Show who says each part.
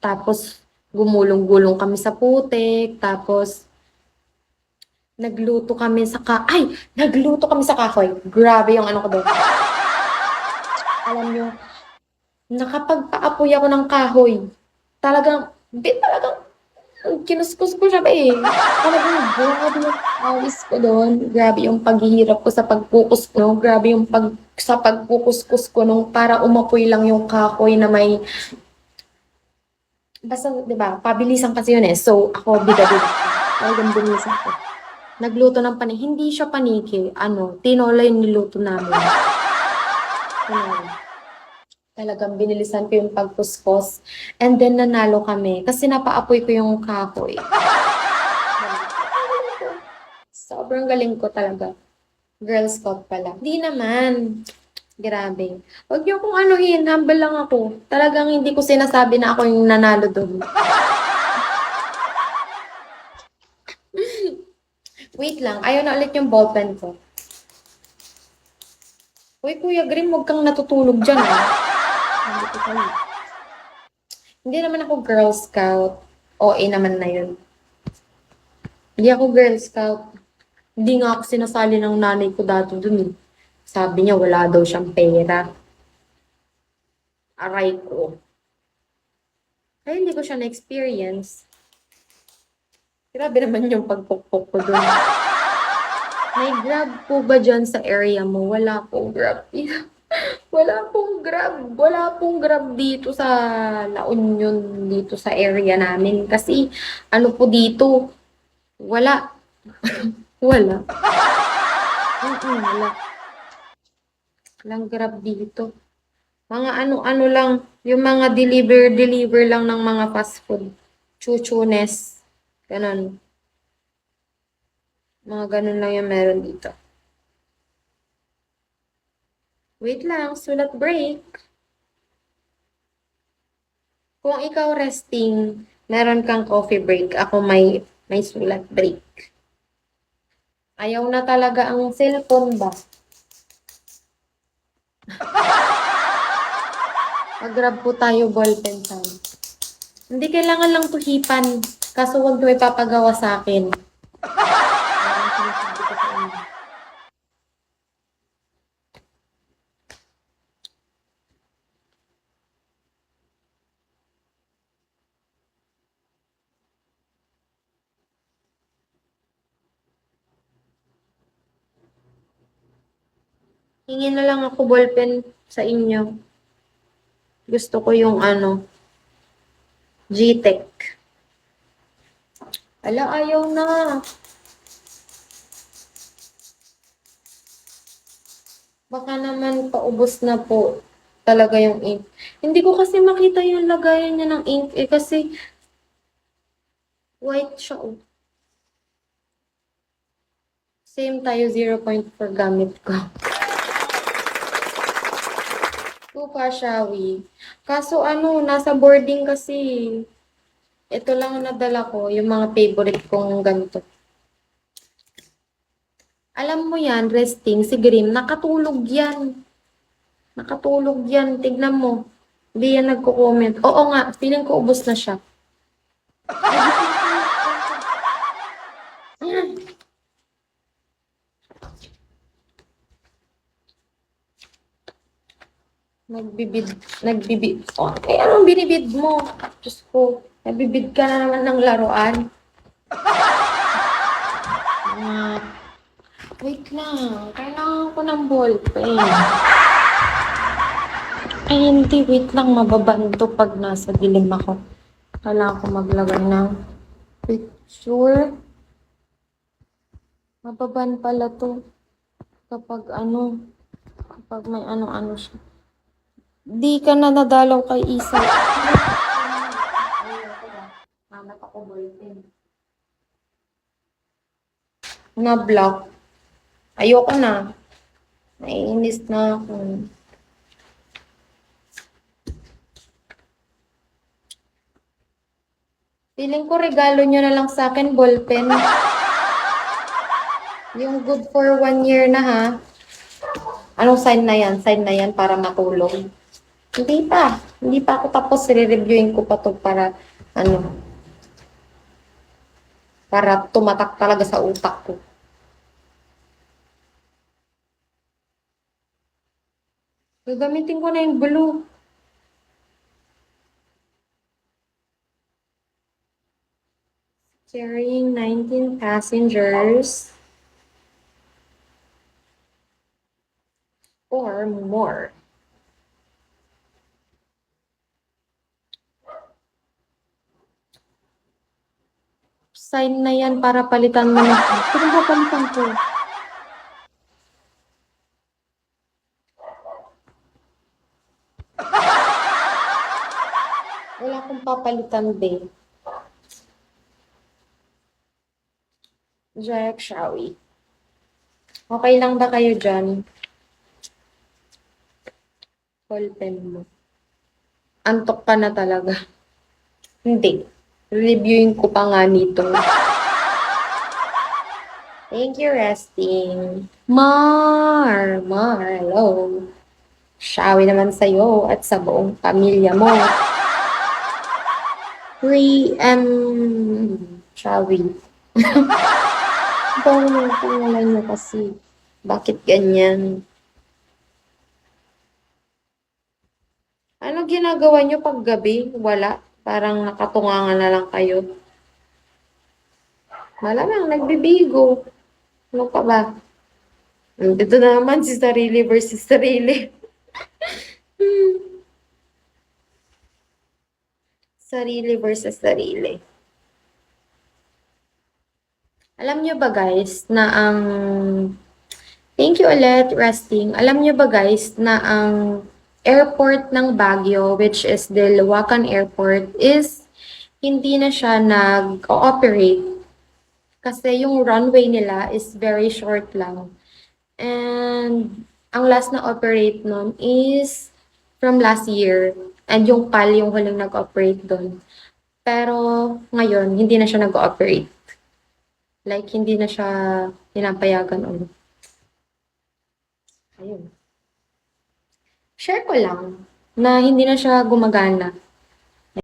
Speaker 1: Tapos, gumulong-gulong kami sa putik. Tapos, nagluto kami sa kahoy. Grabe yung ano ko doon. Alam nyo, nakapagpaapoy ako ng kahoy. Talagang, kinuskus ko siya ba eh. Talagang grabe yung awis ko doon. Grabe yung paghihirap ko sa pagkukus ko. No? Grabe yung sa pagkukuskus ko nung para umapoy lang yung kahoy na may. Basta, di ba, pabilisan kasi yun eh. So, ako, bida-bida. Talagang bilisan ko. Nagluto ng paniki. Hindi siya paniki. Tinola yung niluto namin. Tinola. Talagang binilisan ko yung pagkuskos. And then, nanalo kami. Kasi napaapoy ko yung kahoy. Sobrang galing ko talaga. Girl Scout pala. Hindi naman. Grabe. Huwag niyo kung anuhin. Humble lang ako. Talagang hindi ko sinasabi na ako yung nanalo doon. Wait lang. Ayaw na ulit yung ballpen ko. Uy, Kuya Grim, huwag kang natutulog dyan, ah. Hindi naman ako Girl Scout. OA naman na yun. Hindi ako Girl Scout. Hindi nga ako sinasali ng nanay ko dati dun eh. Sabi niya wala daw siyang pera. Aray ko. Kaya hindi ko siya na-experience. Grabe naman yung pagpukpok ko dun. May Grab po ba dyan sa area mo? Wala pong Grab. Wala pong Grab. Wala pong Grab dito sa La Union, dito sa area namin. Kasi ano po dito, wala. Wala. Wala. Walang Grab dito. Mga ano-ano lang, yung mga deliver lang ng mga fast food. Chuchunes. Ganon. Mga ganon lang yung meron dito. Wait lang, sulat break. Kung ikaw resting, meron kang coffee break. Ako may sulat break. Ayaw na talaga ang cellphone ba? Mag-grab po tayo ballpen time. Hindi kailangan lang tuhipan. Kaso huwag nyo ipapagawa sa akin. Hingin na lang ako ballpen sa inyo. Gusto ko yung G-Tech. Ala, ayaw na. Baka naman paubos na po talaga yung ink. Hindi ko kasi makita yung lagayan niya ng ink eh kasi white siya oh. Same tayo 0.4 gamit ko. Tupa Shawi. Kaso nasa boarding kasi. Ito lang ang nadala ko, yung mga favorite kong ganito. Alam mo yan, resting, si Grim, nakatulog yan. Nakatulog yan, tignan mo. Hindi yan nagko-comment. Oo nga, feeling ko ubos na siya. Nagbibid. Oh, anong binibid mo? Diyos ko, nagbibid ka na naman ng laruan. Wait lang, kailangan ko ng ballpen. Ay, hindi, wait lang, mababanto pag nasa dilim ako. Kailangan ko maglagay ng picture. Mababan pala to. Kapag may ano siya. Di ka na nadalaw kay Isa. Hanap ako ballpen. Na-block. Ayoko na. Naiinis na ako. Feeling ko regalo nyo na lang sa akin, ballpen. Yung good for 1 year na ha. Anong sign na yan? Sign na yan para matulog. Hindi pa. Hindi pa ako tapos. Re-reviewin ko pa to para, ano, para tumatak talaga sa utak ko. Gagamitin ko na yung blue. Carrying 19 passengers or more. Sign na yan para palitan mo na. Pero ba palitan ko? Wala akong papalitan, babe. Jack, shall we? Okay lang ba kayo dyan? Ballpen mo. Antok ka na talaga. Hindi. Reviewing ko pa nga nito. Thank you, resting. Hello. Shawi naman sa'yo at sa buong pamilya mo. Shawi. Bawal mo pangalan niyo kasi. Bakit ganyan? Ano ginagawa niyo pag gabi? Wala. Parang nakatungangan na lang kayo. Malamang nagbibigo. Ano pa ba? Dito na naman si sarili versus sarili. Sarili versus sarili. Alam nyo ba guys na ang... Thank you ulit, Resting. Alam nyo ba guys na ang airport ng Baguio, which is the Luwakan Airport, is hindi na siya nag-ooperate kasi yung runway nila is very short lang. And ang last na operate nun is from last year. And yung PAL yung huling nag-operate doon. Pero ngayon, hindi na siya nag-ooperate. Like, hindi na siya pinapayagan ulit. Ayun. Share ko lang na hindi na siya gumagana.